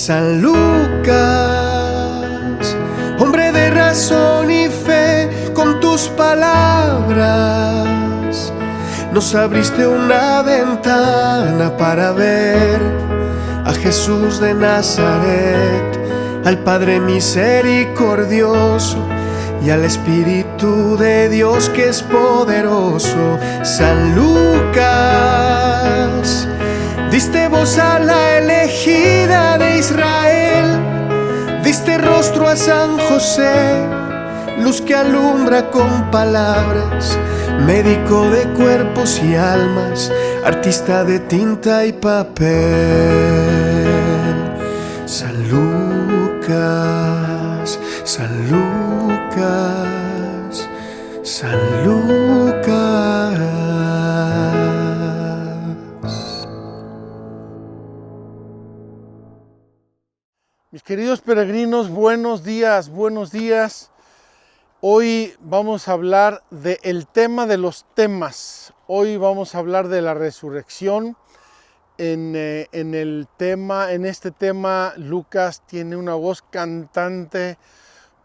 San Lucas, hombre de razón y fe, con tus palabras nos abriste una ventana para ver a Jesús de Nazaret, al Padre misericordioso y al Espíritu de Dios que es poderoso. San Lucas, diste voz a la elegida de Israel, diste rostro a San José, luz que alumbra con palabras, médico de cuerpos y almas, artista de tinta y papel. San Lucas, San Lucas, San Lucas. Mis queridos peregrinos, buenos días, buenos días. Hoy vamos a hablar del tema de los temas. Hoy vamos a hablar de la resurrección. En este tema, Lucas tiene una voz cantante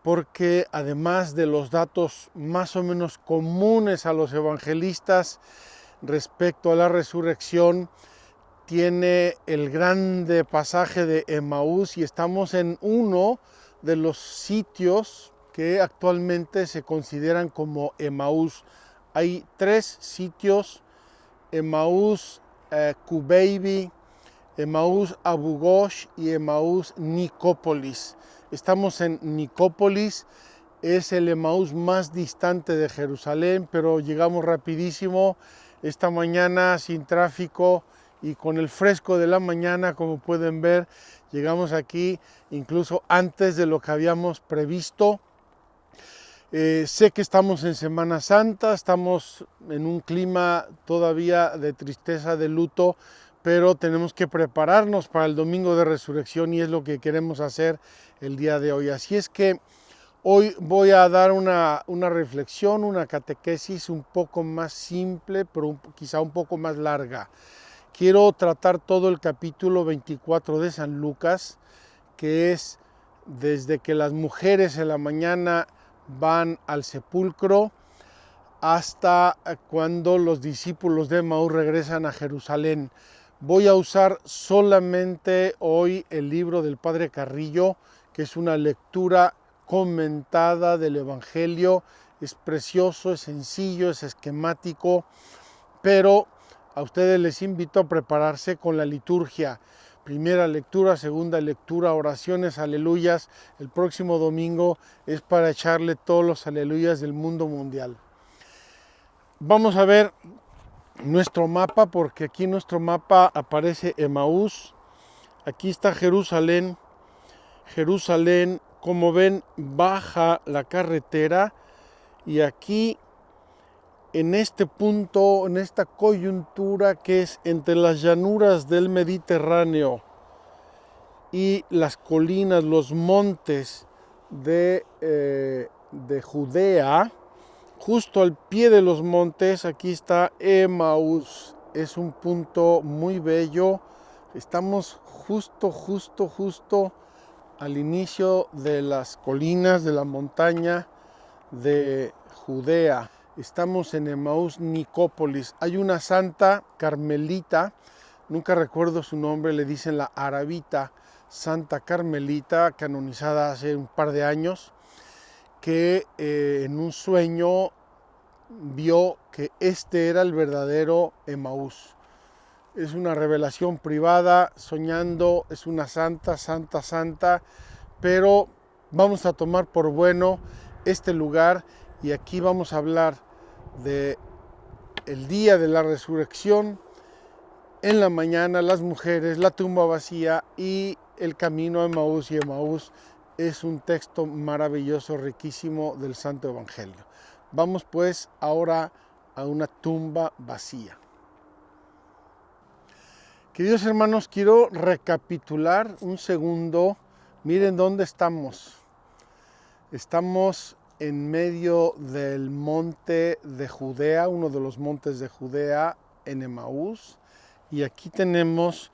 porque además de los datos más o menos comunes a los evangelistas respecto a la resurrección, tiene el grande pasaje de Emaús y estamos en uno de los sitios que actualmente se consideran como Emaús. Hay 3 sitios: Emaús Kubeibí, Emaús Abu Ghosh y Emaús Nicópolis. Estamos en Nicópolis, es el Emaús más distante de Jerusalén, pero llegamos rapidísimo esta mañana sin tráfico y con el fresco de la mañana. Como pueden ver, llegamos aquí incluso antes de lo que habíamos previsto. Sé que estamos en Semana Santa, estamos en un clima todavía de tristeza, de luto, pero tenemos que prepararnos para el domingo de resurrección y es lo que queremos hacer el día de hoy. Así es que hoy voy a dar una reflexión, una catequesis un poco más simple, pero quizá un poco más larga. Quiero tratar todo el capítulo 24 de San Lucas, que es desde que las mujeres en la mañana van al sepulcro hasta cuando los discípulos de Emaús regresan a Jerusalén. Voy a usar solamente hoy el libro del Padre Carrillo, que es una lectura comentada del Evangelio. Es precioso, es sencillo, es esquemático, pero a ustedes les invito a prepararse con la liturgia. Primera lectura, segunda lectura, oraciones, aleluyas. El próximo domingo es para echarle todos los aleluyas del mundo mundial. Vamos a ver nuestro mapa, porque aquí en nuestro mapa aparece Emaús. Aquí está Jerusalén. Jerusalén, como ven, baja la carretera y aquí, en este punto, en esta coyuntura que es entre las llanuras del Mediterráneo y las colinas, los montes de Judea, justo al pie de los montes, aquí está Emaús. Es un punto muy bello. Estamos justo al inicio de las colinas, de la montaña de Judea. Estamos en Emaús Nicópolis. Hay una santa carmelita, nunca recuerdo su nombre, le dicen la Arabita, Santa Carmelita, canonizada hace un par de años, que en un sueño vio que este era el verdadero Emaús. Es una revelación privada, soñando, es una santa, pero vamos a tomar por bueno este lugar y aquí vamos a hablar de el día de la resurrección, en la mañana, las mujeres, la tumba vacía y el camino a Emaús. Y Emaús es un texto maravilloso, riquísimo del Santo Evangelio. Vamos pues ahora a una tumba vacía. Queridos hermanos, quiero recapitular un segundo. Miren dónde estamos. Estamos en medio del monte de Judea, uno de los montes de Judea, en Emaús. Y aquí tenemos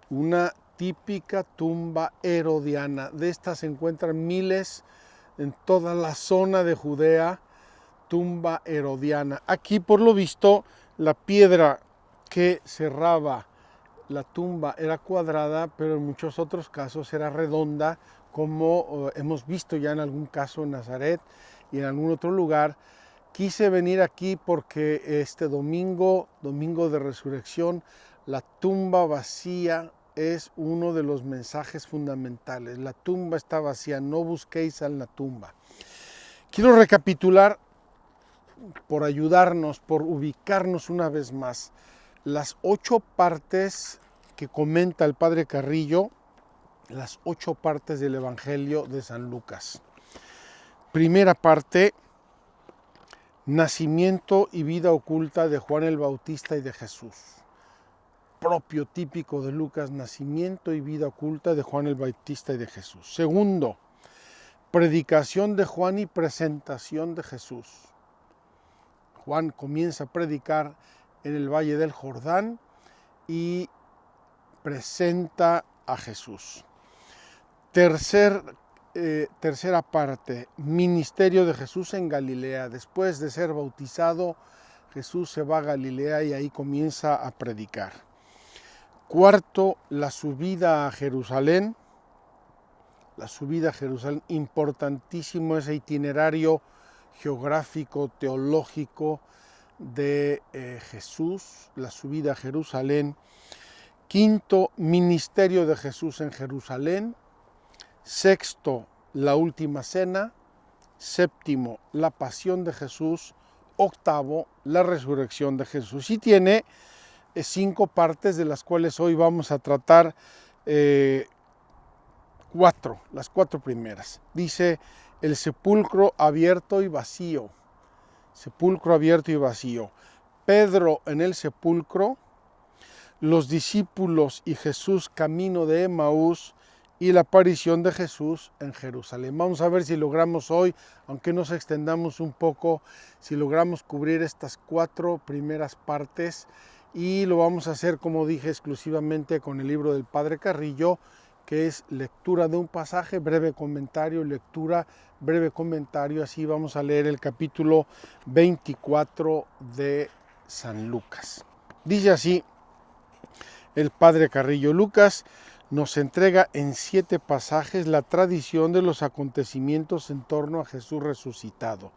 una típica tumba herodiana. De estas se encuentran miles en toda la zona de Judea, tumba herodiana. Aquí, por lo visto, la piedra que cerraba la tumba era cuadrada, pero en muchos otros casos era redonda, como hemos visto ya en algún caso en Nazaret y en algún otro lugar. Quise venir aquí porque este domingo de resurrección, la tumba vacía es uno de los mensajes fundamentales. La tumba está vacía, no busquéis en la tumba. Quiero recapitular, por ayudarnos, por ubicarnos una vez más, las 8 partes que comenta el Padre Carrillo, las 8 partes del Evangelio de San Lucas. Primera parte: nacimiento y vida oculta de Juan el Bautista y de Jesús. Propio, típico de Lucas, nacimiento y vida oculta de Juan el Bautista y de Jesús. Segundo, predicación de Juan y presentación de Jesús. Juan comienza a predicar en el Valle del Jordán y presenta a Jesús. Tercera parte, ministerio de Jesús en Galilea. Después de ser bautizado, Jesús se va a Galilea y ahí comienza a predicar. Cuarto, la subida a Jerusalén. La subida a Jerusalén, importantísimo ese itinerario geográfico, teológico de Jesús, la subida a Jerusalén. Quinto, ministerio de Jesús en Jerusalén. Sexto, la última cena. Séptimo, la pasión de Jesús. Octavo, la resurrección de Jesús. Y tiene 5 partes, de las cuales hoy vamos a tratar 4, las 4 primeras. Dice: el sepulcro abierto y vacío. Sepulcro abierto y vacío. Pedro en el sepulcro, los discípulos y Jesús camino de Emaús, y la aparición de Jesús en Jerusalén. Vamos a ver si logramos hoy, aunque nos extendamos un poco, si logramos cubrir estas 4 primeras partes, y lo vamos a hacer, como dije, exclusivamente con el libro del Padre Carrillo, que es lectura de un pasaje, breve comentario, lectura, breve comentario. Así vamos a leer el capítulo 24 de San Lucas. Dice así el Padre Carrillo: Lucas nos entrega en 7 pasajes la tradición de los acontecimientos en torno a Jesús resucitado,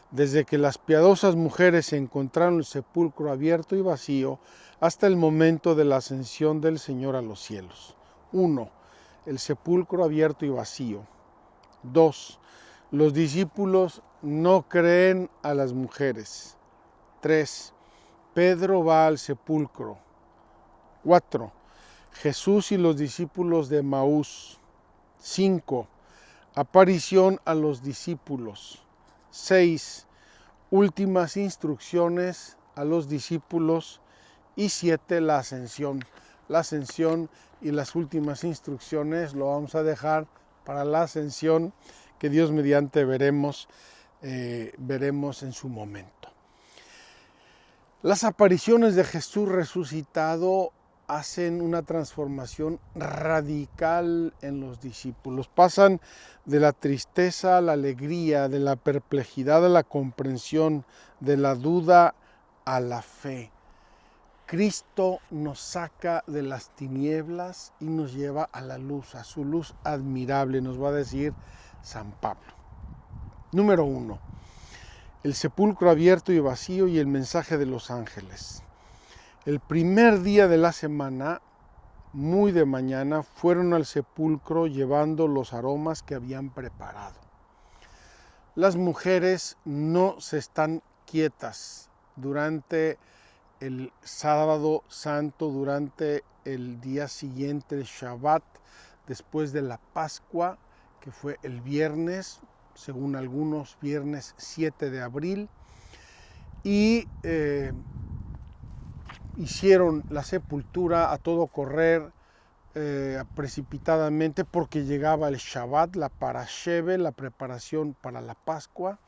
desde que las piadosas mujeres encontraron el sepulcro abierto y vacío hasta el momento de la ascensión del Señor a los cielos. 1. El sepulcro abierto y vacío. 2. Los discípulos no creen a las mujeres. 3. Pedro va al sepulcro. 4. Jesús y los discípulos de Emaús. 5. Aparición a los discípulos. 6. Últimas instrucciones a los discípulos. Y 7. La ascensión. La ascensión y las últimas instrucciones lo vamos a dejar para la ascensión, que Dios mediante veremos en su momento. Las apariciones de Jesús resucitado hacen una transformación radical en los discípulos. Pasan de la tristeza a la alegría, de la perplejidad a la comprensión, de la duda a la fe. Cristo nos saca de las tinieblas y nos lleva a la luz, a su luz admirable, nos va a decir San Pablo. Número 1. El sepulcro abierto y vacío y el mensaje de los ángeles. El primer día de la semana, muy de mañana, fueron al sepulcro llevando los aromas que habían preparado. Las mujeres no se están quietas durante el sábado santo, durante el día siguiente, el Shabbat, después de la Pascua, que fue el viernes, según algunos, viernes 7 de abril, y hicieron la sepultura a todo correr, precipitadamente, porque llegaba el Shabbat, la Parasheve, la preparación para la Pascua.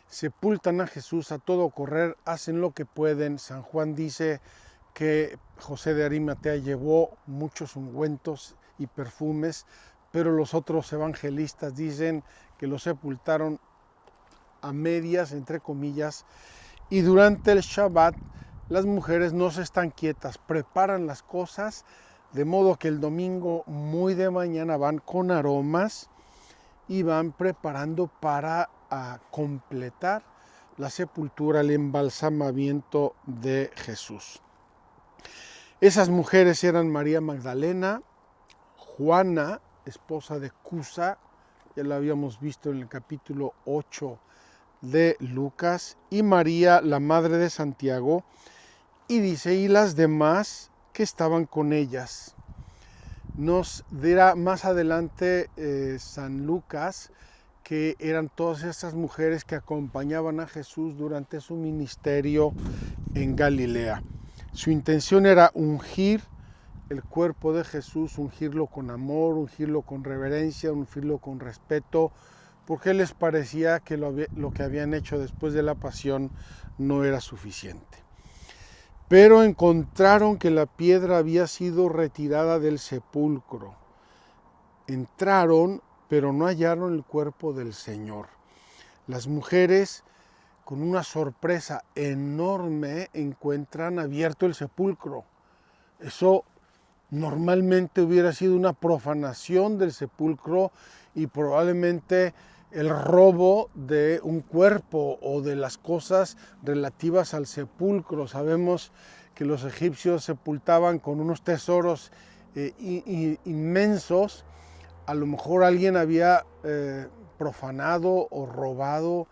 Sepultan a Jesús a todo correr, hacen lo que pueden. San Juan dice que José de Arimatea llevó muchos ungüentos y perfumes, pero los otros evangelistas dicen que lo sepultaron a medias, entre comillas, y durante el Shabbat las mujeres no se están quietas, preparan las cosas, de modo que el domingo muy de mañana van con aromas y van preparando para completar la sepultura, el embalsamamiento de Jesús. Esas mujeres eran María Magdalena, Juana, esposa de Cusa, ya lo habíamos visto en el capítulo 8 de Lucas, y María, la madre de Santiago, y dice, y las demás que estaban con ellas. Nos dirá más adelante San Lucas que eran todas esas mujeres que acompañaban a Jesús durante su ministerio en Galilea. Su intención era ungir el cuerpo de Jesús, ungirlo con amor, ungirlo con reverencia, ungirlo con respeto, porque les parecía que lo que habían hecho después de la pasión no era suficiente. Pero encontraron que la piedra había sido retirada del sepulcro. Entraron, pero no hallaron el cuerpo del Señor. Las mujeres, con una sorpresa enorme, encuentran abierto el sepulcro. Eso normalmente hubiera sido una profanación del sepulcro y probablemente el robo de un cuerpo o de las cosas relativas al sepulcro. Sabemos que los egipcios sepultaban con unos tesoros inmensos. A lo mejor alguien había profanado o robado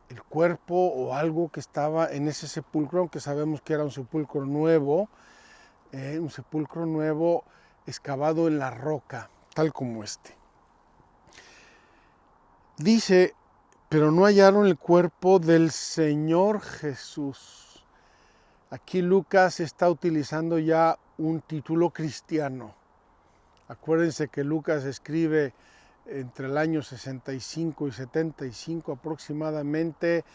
el cuerpo o algo que estaba en ese sepulcro, aunque sabemos que era un sepulcro nuevo excavado en la roca, tal como este. Dice, pero no hallaron el cuerpo del Señor Jesús. Aquí Lucas está utilizando ya un título cristiano. Acuérdense que Lucas escribe entre el año 65 y 75 aproximadamente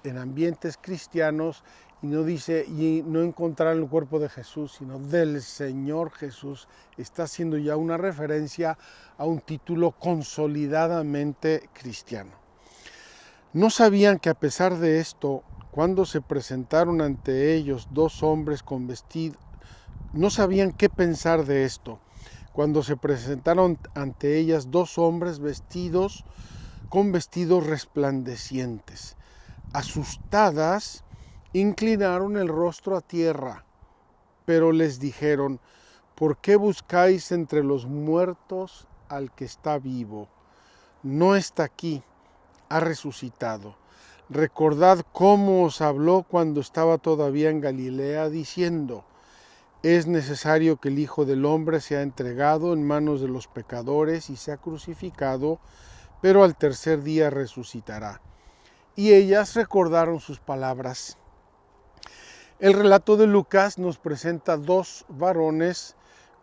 en ambientes cristianos, y no dice, y no encontraron el cuerpo de Jesús, sino del Señor Jesús. Está haciendo ya una referencia a un título consolidadamente cristiano. No sabían que a pesar de esto, cuando se presentaron ante ellos dos hombres con vestido, no sabían qué pensar de esto. Cuando se presentaron ante ellas dos hombres vestidos con vestidos resplandecientes. Asustadas, inclinaron el rostro a tierra, pero les dijeron, ¿por qué buscáis entre los muertos al que está vivo? No está aquí, ha resucitado. Recordad cómo os habló cuando estaba todavía en Galilea, diciendo, es necesario que el Hijo del Hombre sea entregado en manos de los pecadores y sea crucificado, pero al tercer día resucitará. Y ellas recordaron sus palabras. El relato de Lucas nos presenta dos varones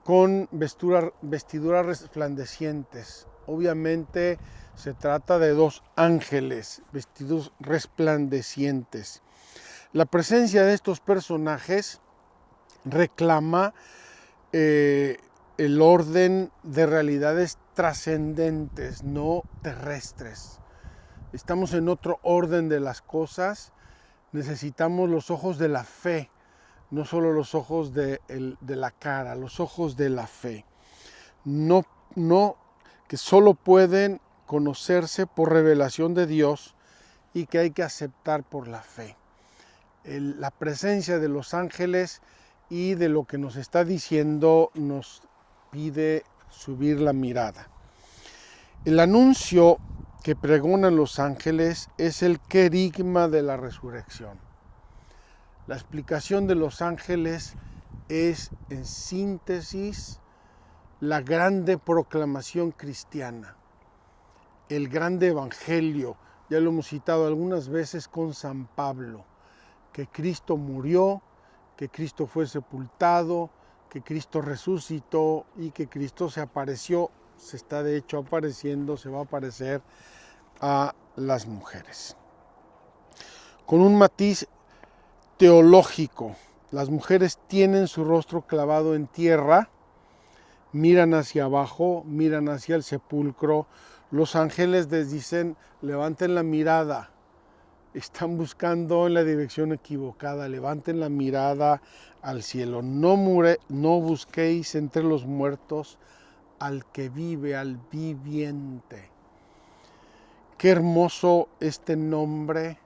con vestiduras resplandecientes. Obviamente se trata de dos ángeles vestidos resplandecientes. La presencia de estos personajes reclama el orden de realidades trascendentes, no terrestres. Estamos en otro orden de las cosas. Necesitamos los ojos de la fe, no solo los ojos de la cara, los ojos de la fe. No que solo pueden conocerse por revelación de Dios y que hay que aceptar por la fe. La presencia de los ángeles y de lo que nos está diciendo nos pide subir la mirada. El anuncio que pregonan los ángeles es el querigma de la resurrección. La explicación de los ángeles es, en síntesis, la grande proclamación cristiana, el grande evangelio. Ya lo hemos citado algunas veces con San Pablo, que Cristo murió, que Cristo fue sepultado, que Cristo resucitó y que Cristo se apareció, se está de hecho apareciendo, se va a aparecer a las mujeres. Con un matiz teológico, Las mujeres tienen su rostro clavado en tierra, miran hacia abajo, miran hacia el sepulcro. Los ángeles les dicen, levanten la mirada. Están buscando en la dirección equivocada. Levanten la mirada al cielo. No busquéis entre los muertos al que vive, al viviente. Qué hermoso este nombre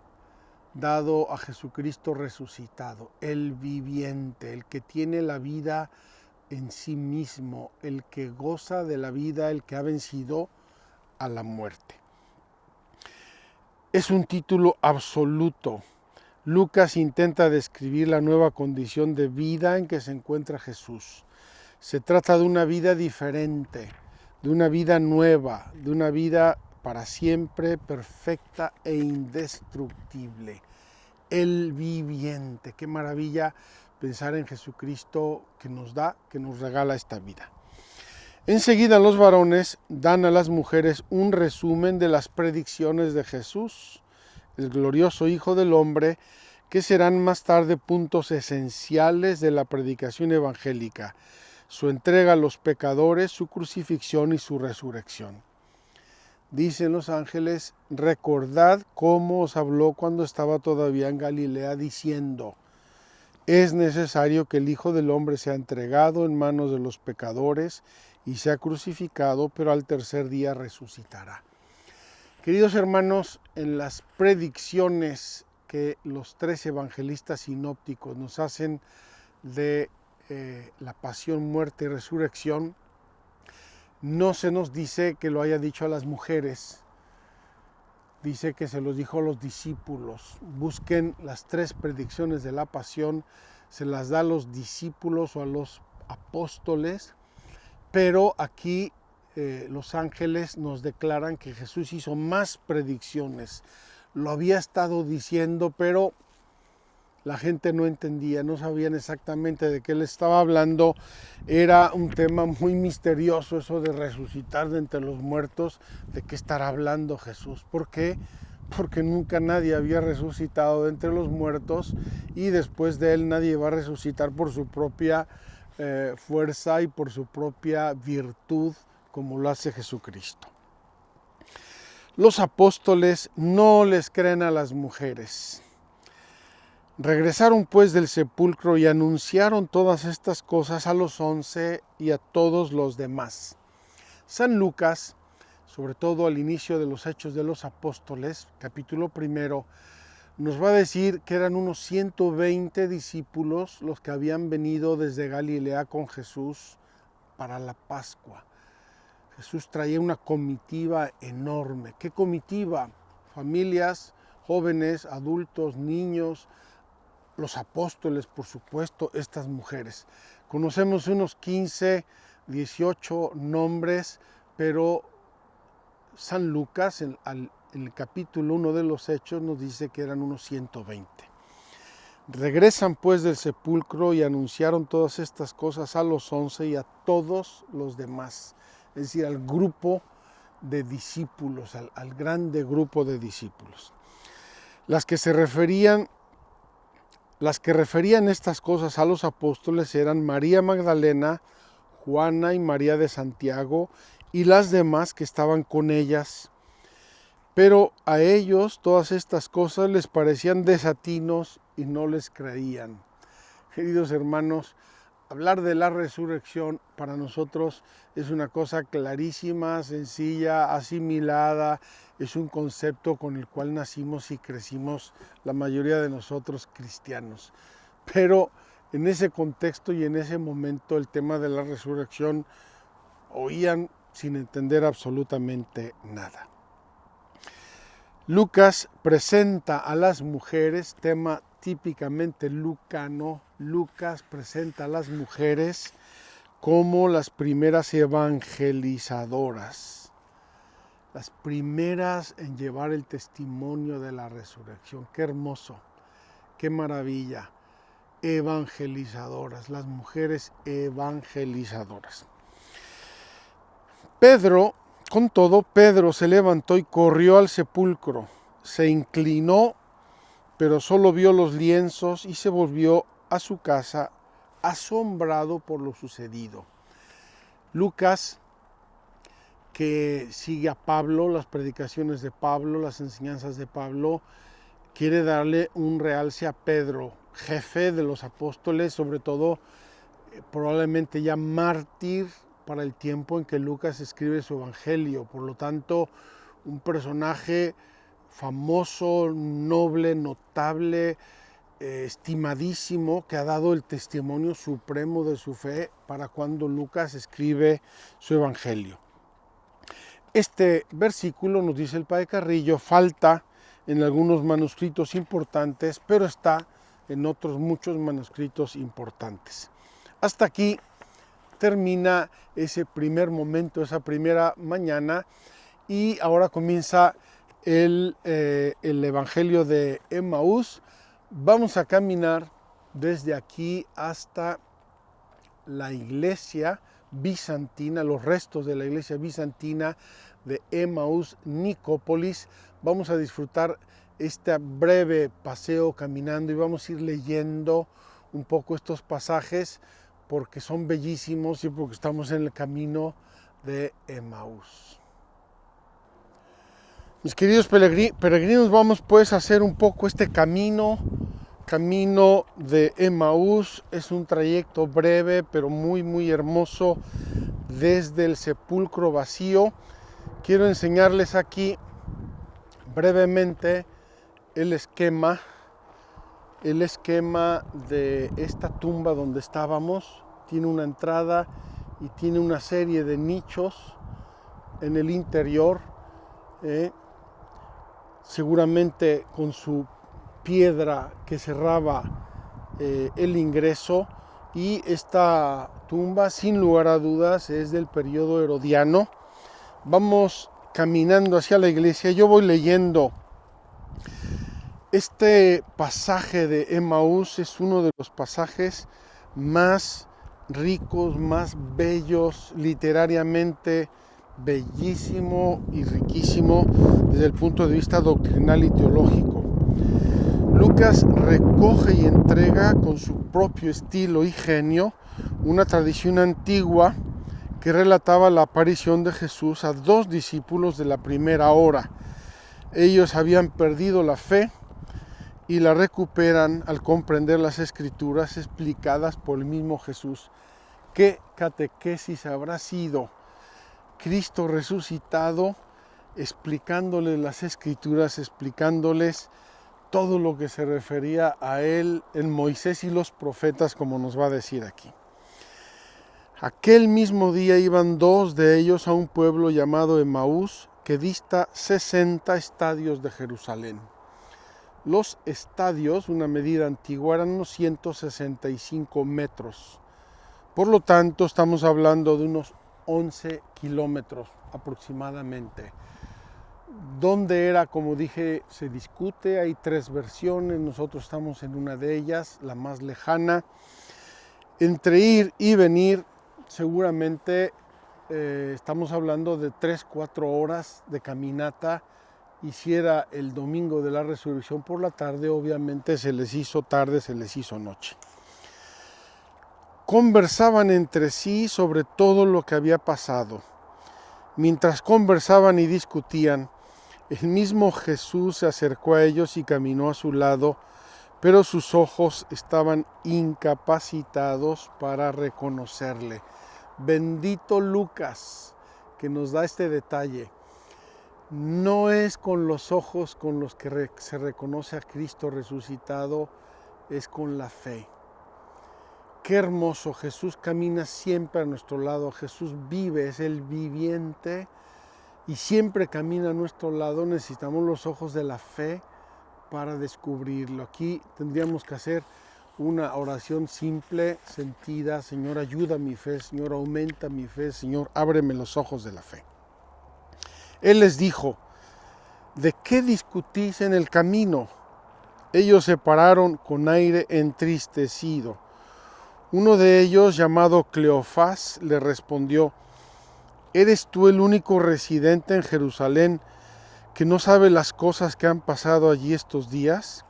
dado a Jesucristo resucitado, el viviente, el que tiene la vida en sí mismo, el que goza de la vida, el que ha vencido a la muerte. Es un título absoluto. Lucas intenta describir la nueva condición de vida en que se encuentra Jesús. Se trata de una vida diferente, de una vida nueva, de una vida para siempre perfecta e indestructible. El viviente. Qué maravilla pensar en Jesucristo que nos regala esta vida. Enseguida los varones dan a las mujeres un resumen de las predicciones de Jesús, el glorioso Hijo del Hombre, que serán más tarde puntos esenciales de la predicación evangélica: su entrega a los pecadores, su crucifixión y su resurrección. Dicen los ángeles, recordad cómo os habló cuando estaba todavía en Galilea, diciendo, es necesario que el Hijo del Hombre sea entregado en manos de los pecadores y sea crucificado, pero al tercer día resucitará. Queridos hermanos, en las predicciones que los tres evangelistas sinópticos nos hacen de la pasión, muerte y resurrección, no se nos dice que lo haya dicho a las mujeres, dice que se los dijo a los discípulos. Busquen las tres predicciones de la pasión, se las da a los discípulos o a los apóstoles, pero aquí los ángeles nos declaran que Jesús hizo más predicciones. Lo había estado diciendo, pero la gente no entendía, no sabían exactamente de qué le estaba hablando. Era un tema muy misterioso eso de resucitar de entre los muertos. ¿De qué estará hablando Jesús? ¿Por qué? Porque nunca nadie había resucitado de entre los muertos y después de él nadie va a resucitar por su propia fuerza y por su propia virtud como lo hace Jesucristo. Los apóstoles no les creen a las mujeres. Regresaron pues del sepulcro y anunciaron todas estas cosas a los 11 y a todos los demás. San Lucas, sobre todo al inicio de los Hechos de los Apóstoles, capítulo 1, nos va a decir que eran unos 120 discípulos los que habían venido desde Galilea con Jesús para la Pascua. Jesús traía una comitiva enorme. ¿Qué comitiva? Familias, jóvenes, adultos, niños, los apóstoles, por supuesto, estas mujeres. Conocemos unos 15, 18 nombres, pero San Lucas, en el capítulo 1 de los Hechos, nos dice que eran unos 120. Regresan pues del sepulcro y anunciaron todas estas cosas a los 11 y a todos los demás, es decir, al grupo de discípulos, al grande grupo de discípulos. Las que referían estas cosas a los apóstoles eran María Magdalena, Juana y María de Santiago y las demás que estaban con ellas. Pero a ellos todas estas cosas les parecían desatinos y no les creían. Queridos hermanos, hablar de la resurrección para nosotros es una cosa clarísima, sencilla, asimilada. Es un concepto con el cual nacimos y crecimos la mayoría de nosotros cristianos. Pero en ese contexto y en ese momento el tema de la resurrección oían sin entender absolutamente nada. Lucas presenta a las mujeres, tema típicamente lucano. Lucas presenta a las mujeres como las primeras evangelizadoras, las primeras en llevar el testimonio de la resurrección. Qué hermoso, qué maravilla. Evangelizadoras, las mujeres evangelizadoras. Con todo, Pedro se levantó y corrió al sepulcro, se inclinó, pero solo vio los lienzos y se volvió a su casa asombrado por lo sucedido. Lucas, que sigue a Pablo, las predicaciones de Pablo, las enseñanzas de Pablo, quiere darle un realce a Pedro, jefe de los apóstoles, sobre todo probablemente ya mártir para el tiempo en que Lucas escribe su evangelio. Por lo tanto, un personaje famoso, noble, notable, estimadísimo, que ha dado el testimonio supremo de su fe para cuando Lucas escribe su evangelio. Este versículo, nos dice el padre Carrillo, falta en algunos manuscritos importantes, pero está en otros muchos manuscritos importantes. Hasta aquí termina ese primer momento, esa primera mañana, y ahora comienza el Evangelio de Emaús. Vamos a caminar desde aquí hasta la iglesia bizantina, los restos de la iglesia bizantina de Emaús, Nicópolis. Vamos a disfrutar este breve paseo caminando y vamos a ir leyendo un poco estos pasajes porque son bellísimos y porque estamos en el camino de Emaús. Mis queridos peregrinos, vamos pues a hacer un poco este camino de Emaús. Es un trayecto breve pero muy hermoso desde el sepulcro vacío. Quiero enseñarles aquí brevemente el esquema de esta tumba donde estábamos. Tiene una entrada y tiene una serie de nichos en el interior, seguramente con su piedra que cerraba el ingreso. Y esta tumba, sin lugar a dudas, es del periodo herodiano. Vamos caminando hacia la iglesia. Yo voy leyendo. Este pasaje de Emaús es uno de los pasajes más ricos, más bellos, literariamente bellísimo y riquísimo desde el punto de vista doctrinal y teológico. Lucas recoge y entrega con su propio estilo y genio una tradición antigua que relataba la aparición de Jesús a dos discípulos de la primera hora. Ellos habían perdido la fe y la recuperan al comprender las escrituras explicadas por el mismo Jesús. ¿Qué catequesis habrá sido? Cristo resucitado, explicándoles las escrituras, explicándoles todo lo que se refería a él en Moisés y los profetas, como nos va a decir aquí. Aquel mismo día iban dos de ellos a un pueblo llamado Emaús, que dista 60 estadios de Jerusalén. Los estadios, una medida antigua, eran unos 165 metros. Por lo tanto, estamos hablando de unos 11 kilómetros aproximadamente. ¿Dónde era? Como dije, se discute, hay tres versiones, nosotros estamos en una de ellas, la más lejana. Entre ir y venir, seguramente estamos hablando de 3-4 horas de caminata, y si era el domingo de la resurrección por la tarde, obviamente se les hizo tarde, se les hizo noche. Conversaban entre sí sobre todo lo que había pasado. Mientras conversaban y discutían, el mismo Jesús se acercó a ellos y caminó a su lado, pero sus ojos estaban incapacitados para reconocerle. Bendito Lucas, que nos da este detalle. No es con los ojos con los que se reconoce a Cristo resucitado, es con la fe. Qué hermoso, Jesús camina siempre a nuestro lado, Jesús vive, es el viviente y siempre camina a nuestro lado. Necesitamos los ojos de la fe para descubrirlo. Aquí tendríamos que hacer una oración simple, sentida. Señor, ayuda mi fe, Señor, aumenta mi fe, Señor, ábreme los ojos de la fe. Él les dijo: ¿de qué discutís en el camino? Ellos se pararon con aire entristecido. Uno de ellos, llamado Cleofás, le respondió: ¿eres tú el único residente en Jerusalén que no sabe las cosas que han pasado allí estos días?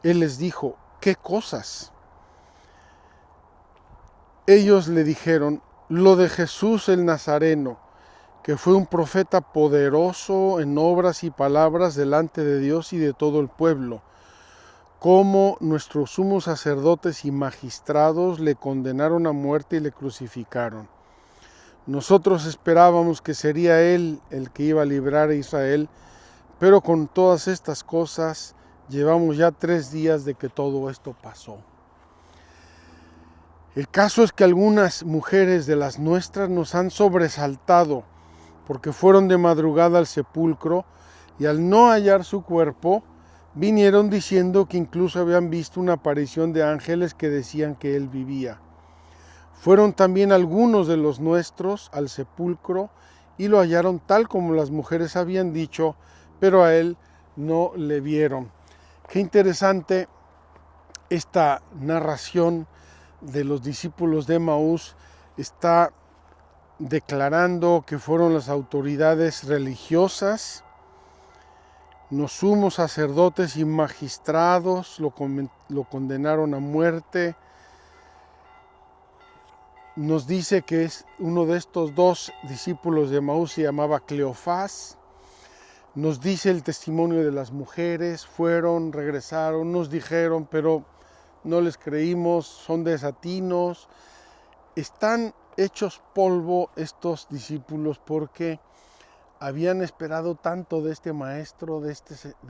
Él les dijo: ¿qué cosas? Ellos le dijeron: lo de Jesús el Nazareno, que fue un profeta poderoso en obras y palabras delante de Dios y de todo el pueblo, como nuestros sumos sacerdotes y magistrados le condenaron a muerte y le crucificaron. Nosotros esperábamos que sería Él el que iba a librar a Israel, pero con todas estas cosas llevamos ya 3 días de que todo esto pasó. El caso es que algunas mujeres de las nuestras nos han sobresaltado porque fueron de madrugada al sepulcro y al no hallar su cuerpo, vinieron diciendo que incluso habían visto una aparición de ángeles que decían que él vivía. Fueron también algunos de los nuestros al sepulcro y lo hallaron tal como las mujeres habían dicho, pero a él no le vieron. Qué interesante esta narración de los discípulos de Emaús. Está declarando que fueron las autoridades religiosas, los sumos sacerdotes y magistrados lo condenaron a muerte. Nos dice que es uno de estos 2 discípulos de Emaús, se llamaba Cleofás. Nos dice el testimonio de las mujeres: fueron, regresaron, nos dijeron, pero no les creímos, son desatinos. Están hechos polvo estos discípulos porque habían esperado tanto de este maestro, de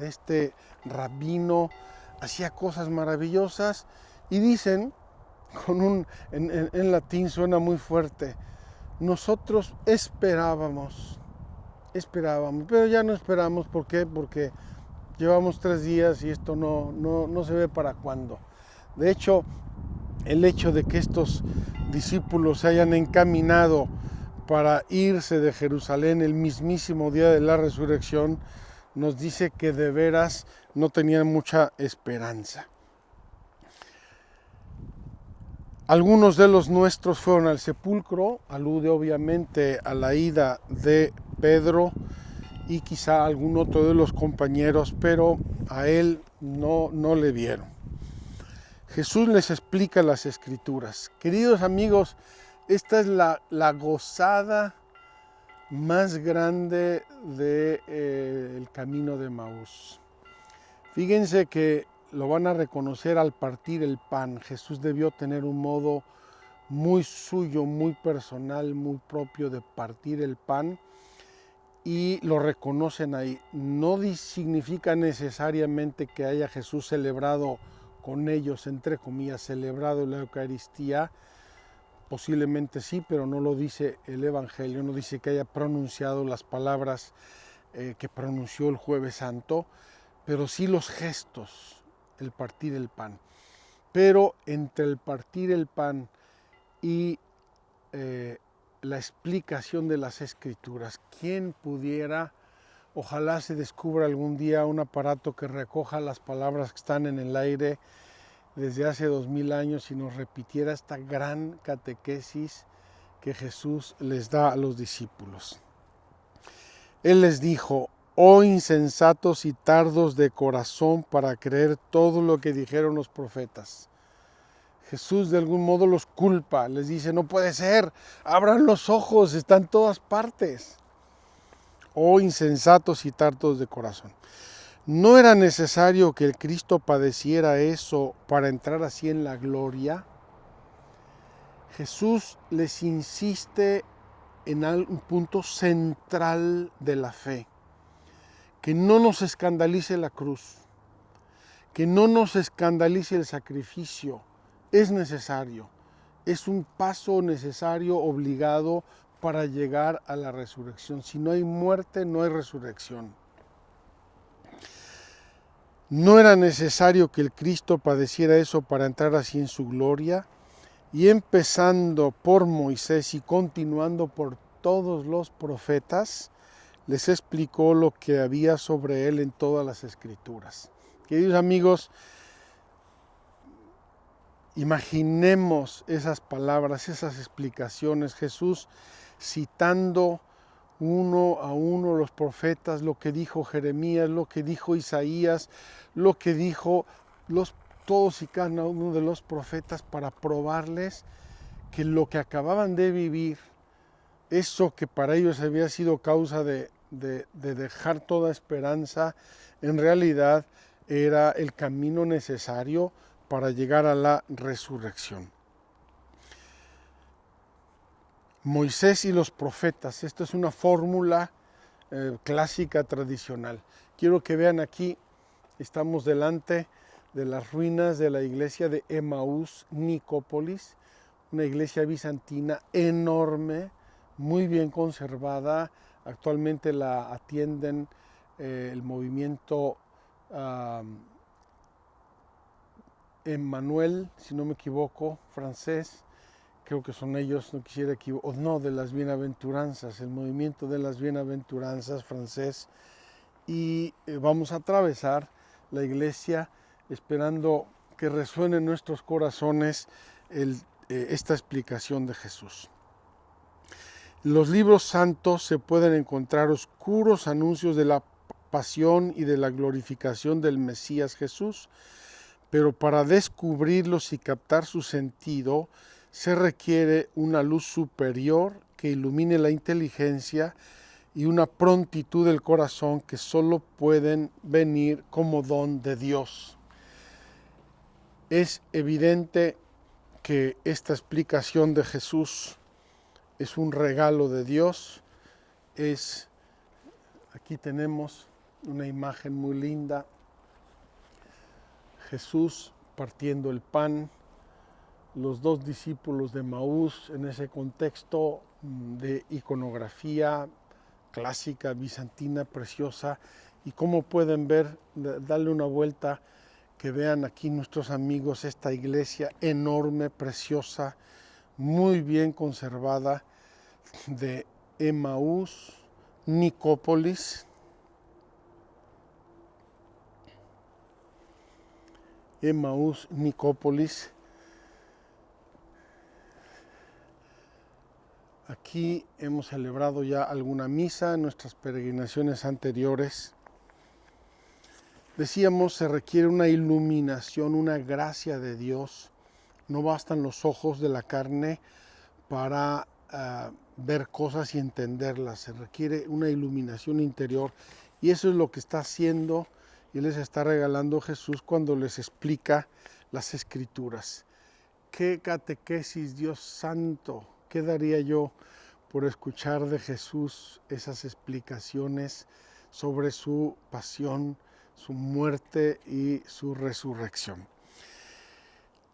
este rabino, hacía cosas maravillosas, y dicen, en latín suena muy fuerte: nosotros esperábamos, pero ya no esperamos. ¿Por qué? Porque llevamos 3 días y esto no se ve para cuándo. De hecho, el hecho de que estos discípulos se hayan encaminado para irse de Jerusalén el mismísimo día de la resurrección nos dice que de veras no tenían mucha esperanza. Algunos de los nuestros fueron al sepulcro, alude obviamente a la ida de Pedro y quizá algún otro de los compañeros, pero a él no le vieron. Jesús les explica las Escrituras. Queridos amigos, esta es la gozada más grande del camino de Emaús. Fíjense que lo van a reconocer al partir el pan. Jesús debió tener un modo muy suyo, muy personal, muy propio de partir el pan, y lo reconocen ahí. No significa necesariamente que haya Jesús celebrado con ellos, entre comillas, celebrado la Eucaristía. Posiblemente sí, pero no lo dice el Evangelio, no dice que haya pronunciado las palabras que pronunció el Jueves Santo, pero sí los gestos, el partir el pan. Pero entre el partir el pan y la explicación de las Escrituras, ¿quién pudiera? Ojalá se descubra algún día un aparato que recoja las palabras que están en el aire desde hace 2000 años y nos repitiera esta gran catequesis que Jesús les da a los discípulos. Él les dijo: oh insensatos y tardos de corazón para creer todo lo que dijeron los profetas. Jesús de algún modo los culpa, les dice: no puede ser, abran los ojos, están en todas partes. Oh insensatos y tardos de corazón. ¿No era necesario que el Cristo padeciera eso para entrar así en la gloria? Jesús les insiste en un punto central de la fe: que no nos escandalice la cruz, que no nos escandalice el sacrificio. Es necesario, es un paso necesario, obligado para llegar a la resurrección. Si no hay muerte, no hay resurrección. ¿No era necesario que el Cristo padeciera eso para entrar así en su gloria? Y empezando por Moisés y continuando por todos los profetas, les explicó lo que había sobre él en todas las Escrituras. Queridos amigos, imaginemos esas palabras, esas explicaciones, Jesús citando uno a uno los profetas, lo que dijo Jeremías, lo que dijo Isaías, lo que dijo todos y cada uno de los profetas, para probarles que lo que acababan de vivir, eso que para ellos había sido causa de dejar toda esperanza, en realidad era el camino necesario para llegar a la resurrección. Moisés y los profetas, esto es una fórmula clásica tradicional. Quiero que vean aquí, estamos delante de las ruinas de la iglesia de Emaús, Nicópolis, una iglesia bizantina enorme, muy bien conservada. Actualmente la atienden el movimiento Emmanuel, si no me equivoco, francés. Creo que son ellos, no quisiera equivocar, no, de las bienaventuranzas, el movimiento de las bienaventuranzas francés. Y vamos a atravesar la iglesia esperando que resuene en nuestros corazones esta explicación de Jesús. En los libros santos se pueden encontrar oscuros anuncios de la pasión y de la glorificación del Mesías Jesús, pero para descubrirlos y captar su sentido se requiere una luz superior que ilumine la inteligencia y una prontitud del corazón que solo pueden venir como don de Dios. Es evidente que esta explicación de Jesús es un regalo de Dios. Aquí tenemos una imagen muy linda. Jesús partiendo el pan, los dos discípulos de Emaús en ese contexto de iconografía clásica, bizantina, preciosa. Y como pueden ver, darle una vuelta, que vean aquí nuestros amigos esta iglesia enorme, preciosa, muy bien conservada, de Emaús, Nicópolis. Emaús, Nicópolis. Aquí hemos celebrado ya alguna misa en nuestras peregrinaciones anteriores. Decíamos, se requiere una iluminación, una gracia de Dios. No bastan los ojos de la carne para ver cosas y entenderlas. Se requiere una iluminación interior. Y eso es lo que está haciendo y les está regalando Jesús cuando les explica las Escrituras. ¡Qué catequesis, Dios santo! ¿Qué daría yo por escuchar de Jesús esas explicaciones sobre su pasión, su muerte y su resurrección?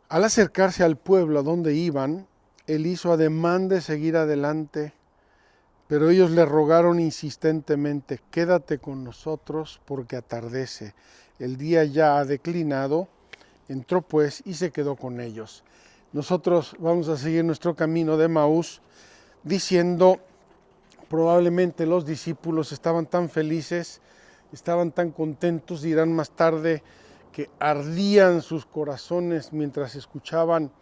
Al acercarse al pueblo a donde iban, él hizo ademán de seguir adelante, pero ellos le rogaron insistentemente: quédate con nosotros porque atardece. El día ya ha declinado. Entró pues y se quedó con ellos. Nosotros vamos a seguir nuestro camino de Emaús diciendo, probablemente los discípulos estaban tan felices, estaban tan contentos, dirán más tarde, que ardían sus corazones mientras escuchaban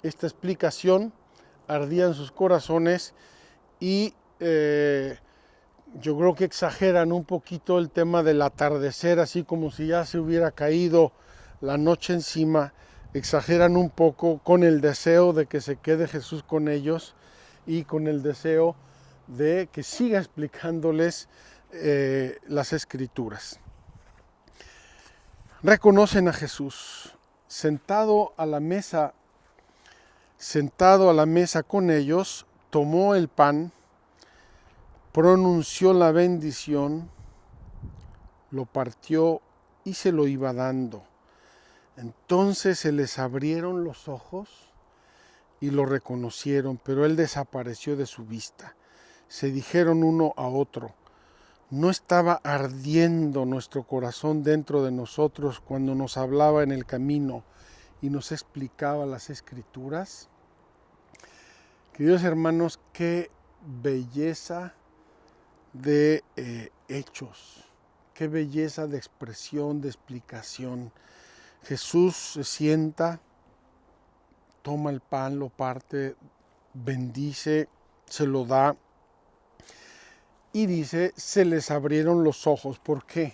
esta explicación, ardían sus corazones y yo creo que exageran un poquito el tema del atardecer, así como si ya se hubiera caído la noche encima. Exageran un poco con el deseo de que se quede Jesús con ellos y con el deseo de que siga explicándoles las Escrituras. Reconocen a Jesús sentado a la mesa con ellos, tomó el pan, pronunció la bendición, lo partió y se lo iba dando. Entonces se les abrieron los ojos y lo reconocieron, pero él desapareció de su vista. Se dijeron uno a otro: ¿no estaba ardiendo nuestro corazón dentro de nosotros cuando nos hablaba en el camino y nos explicaba las Escrituras? Queridos hermanos, qué belleza de hechos, qué belleza de expresión, de explicación. Jesús se sienta, toma el pan, lo parte, bendice, se lo da y dice: se les abrieron los ojos. ¿Por qué?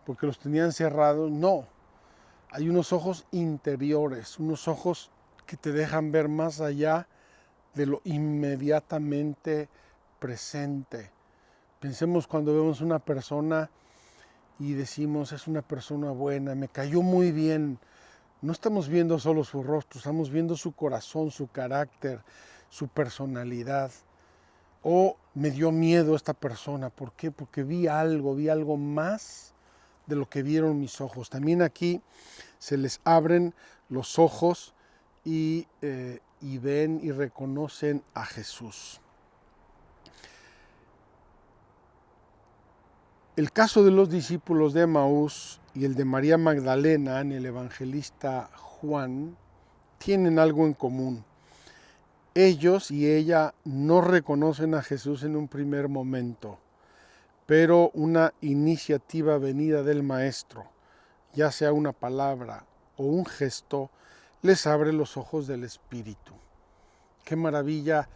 ¿Porque los tenían cerrados? No, hay unos ojos interiores, unos ojos que te dejan ver más allá de lo inmediatamente presente. Pensemos cuando vemos una persona y decimos, es una persona buena, me cayó muy bien. No estamos viendo solo su rostro, estamos viendo su corazón, su carácter, su personalidad. O me dio miedo esta persona. ¿Por qué? Porque vi algo más de lo que vieron mis ojos. También aquí se les abren los ojos y ven y reconocen a Jesús. El caso de los discípulos de Emaús y el de María Magdalena en el evangelista Juan tienen algo en común. Ellos y ella no reconocen a Jesús en un primer momento, pero una iniciativa venida del Maestro, ya sea una palabra o un gesto, les abre los ojos del Espíritu. Qué maravilla,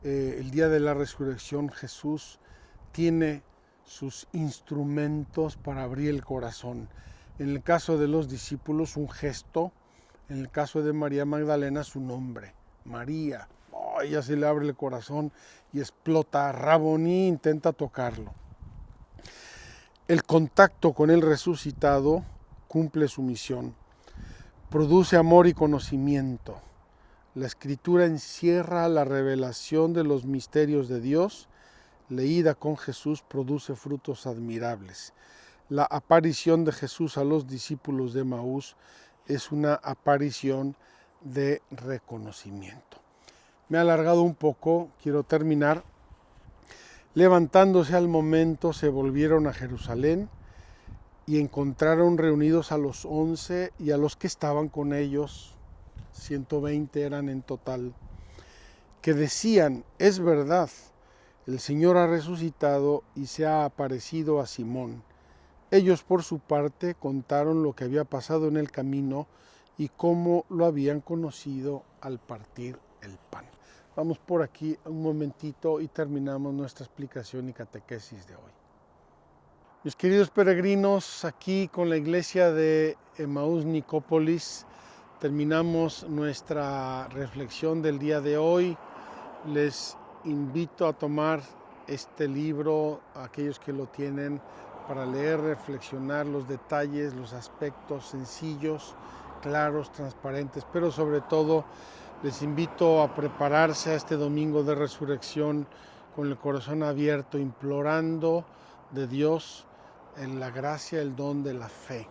el día de la resurrección Jesús tiene sus instrumentos para abrir el corazón. En el caso de los discípulos, un gesto. En el caso de María Magdalena, su nombre, María. Ella se le abre el corazón y explota. Raboní, intenta tocarlo. El contacto con el resucitado cumple su misión. Produce amor y conocimiento. La Escritura encierra la revelación de los misterios de Dios. Leída con Jesús produce frutos admirables. La aparición de Jesús a los discípulos de Emaús es una aparición de reconocimiento. Me he alargado un poco, quiero terminar. Levantándose al momento, se volvieron a Jerusalén y encontraron reunidos a los 11 y a los que estaban con ellos, 120 eran en total, que decían, es verdad, el Señor ha resucitado y se ha aparecido a Simón. Ellos por su parte contaron lo que había pasado en el camino y cómo lo habían conocido al partir el pan. Vamos por aquí un momentito y terminamos nuestra explicación y catequesis de hoy. Mis queridos peregrinos, aquí con la iglesia de Emaús Nicópolis terminamos nuestra reflexión del día de hoy. Les invito a tomar este libro, a aquellos que lo tienen, para leer, reflexionar los detalles, los aspectos sencillos, claros, transparentes, pero sobre todo les invito a prepararse a este domingo de resurrección con el corazón abierto, implorando de Dios en la gracia, el don de la fe.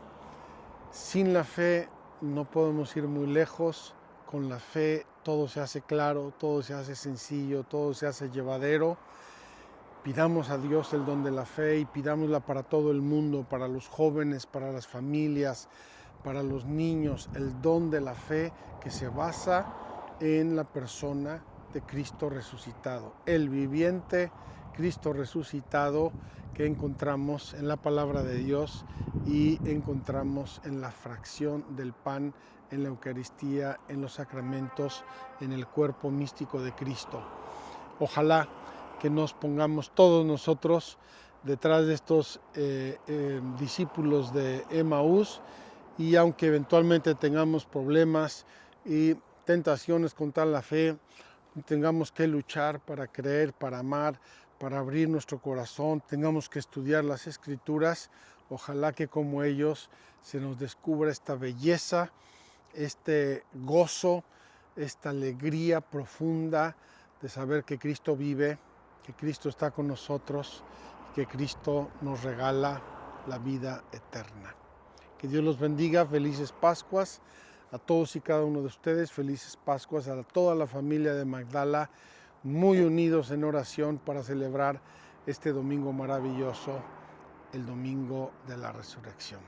Sin la fe no podemos ir muy lejos. Con la fe todo se hace claro, todo se hace sencillo, todo se hace llevadero. Pidamos a Dios el don de la fe y pidámosla para todo el mundo, para los jóvenes, para las familias, para los niños, el don de la fe que se basa en la persona de Cristo resucitado, el viviente Cristo resucitado que encontramos en la palabra de Dios y encontramos en la fracción del pan, en la Eucaristía, en los sacramentos, en el cuerpo místico de Cristo. Ojalá que nos pongamos todos nosotros detrás de estos discípulos de Emaús y aunque eventualmente tengamos problemas y tentaciones contra la fe, tengamos que luchar para creer, para amar, para abrir nuestro corazón, tengamos que estudiar las Escrituras. Ojalá que como ellos se nos descubra esta belleza, este gozo, esta alegría profunda de saber que Cristo vive, que Cristo está con nosotros, que Cristo nos regala la vida eterna. Que Dios los bendiga, felices Pascuas a todos y cada uno de ustedes, felices Pascuas a toda la familia de Magdala, muy unidos en oración para celebrar este domingo maravilloso, el domingo de la resurrección.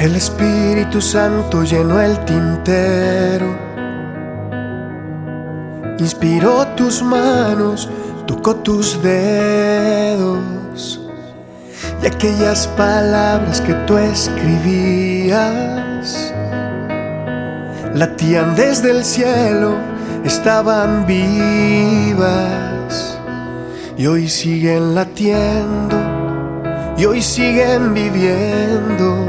El Espíritu Santo llenó el tintero, inspiró tus manos, tocó tus dedos y aquellas palabras que tú escribías latían desde el cielo, estaban vivas y hoy siguen latiendo, y hoy siguen viviendo,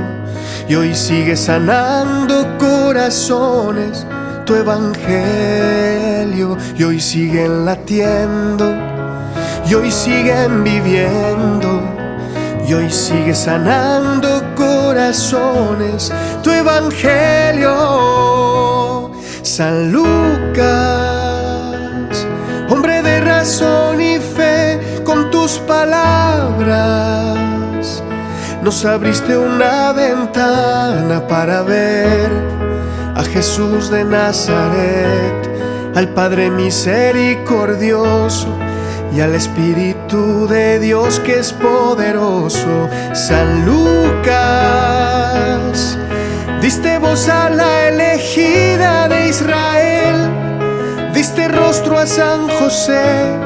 y hoy sigue sanando corazones tu evangelio, y hoy siguen latiendo, y hoy siguen viviendo, y hoy sigue sanando corazones tu evangelio. San Lucas, hombre de razón y fe, con tus palabras nos abriste una ventana para ver a Jesús de Nazaret, al Padre misericordioso y al Espíritu de Dios que es poderoso. San Lucas, diste voz a la elegida de Israel, diste rostro a San José,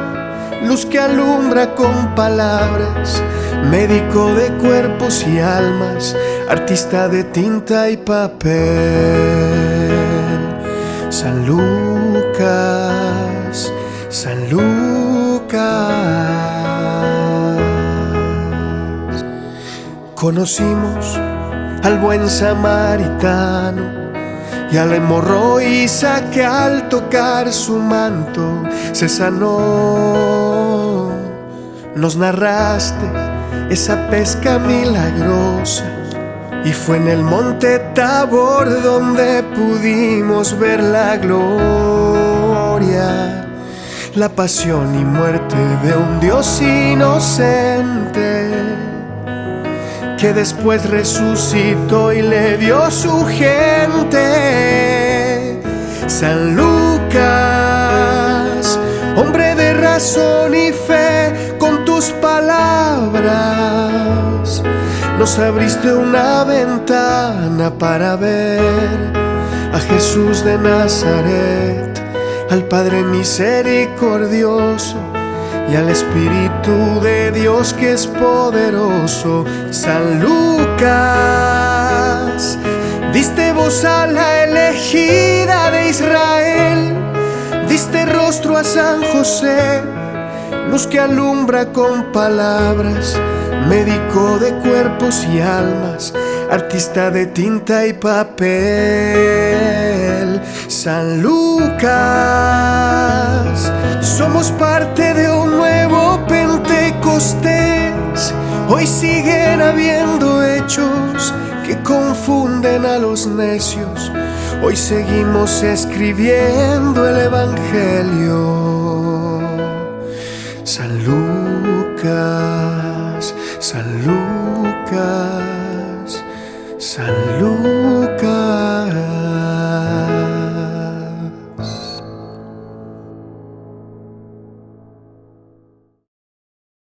luz que alumbra con palabras, médico de cuerpos y almas, artista de tinta y papel. San Lucas, San Lucas. Conocimos al buen samaritano y a la hemorroísa que al tocar su manto se sanó. Nos narraste esa pesca milagrosa y fue en el monte Tabor donde pudimos ver la gloria, la pasión y muerte de un Dios inocente que después resucitó y le dio su gente. San Lucas, hombre de razón y fe, con tus palabras nos abriste una ventana para ver a Jesús de Nazaret, al Padre misericordioso y al Espíritu de Dios que es poderoso. San Lucas, diste voz a la elegida de Israel, diste rostro a San José, luz que alumbra con palabras, médico de cuerpos y almas, artista de tinta y papel. San Lucas, somos parte de un nuevo Pentecostés. Hoy siguen habiendo hechos que confunden a los necios. Hoy seguimos escribiendo el Evangelio. San Lucas, San Lucas, San Lucas.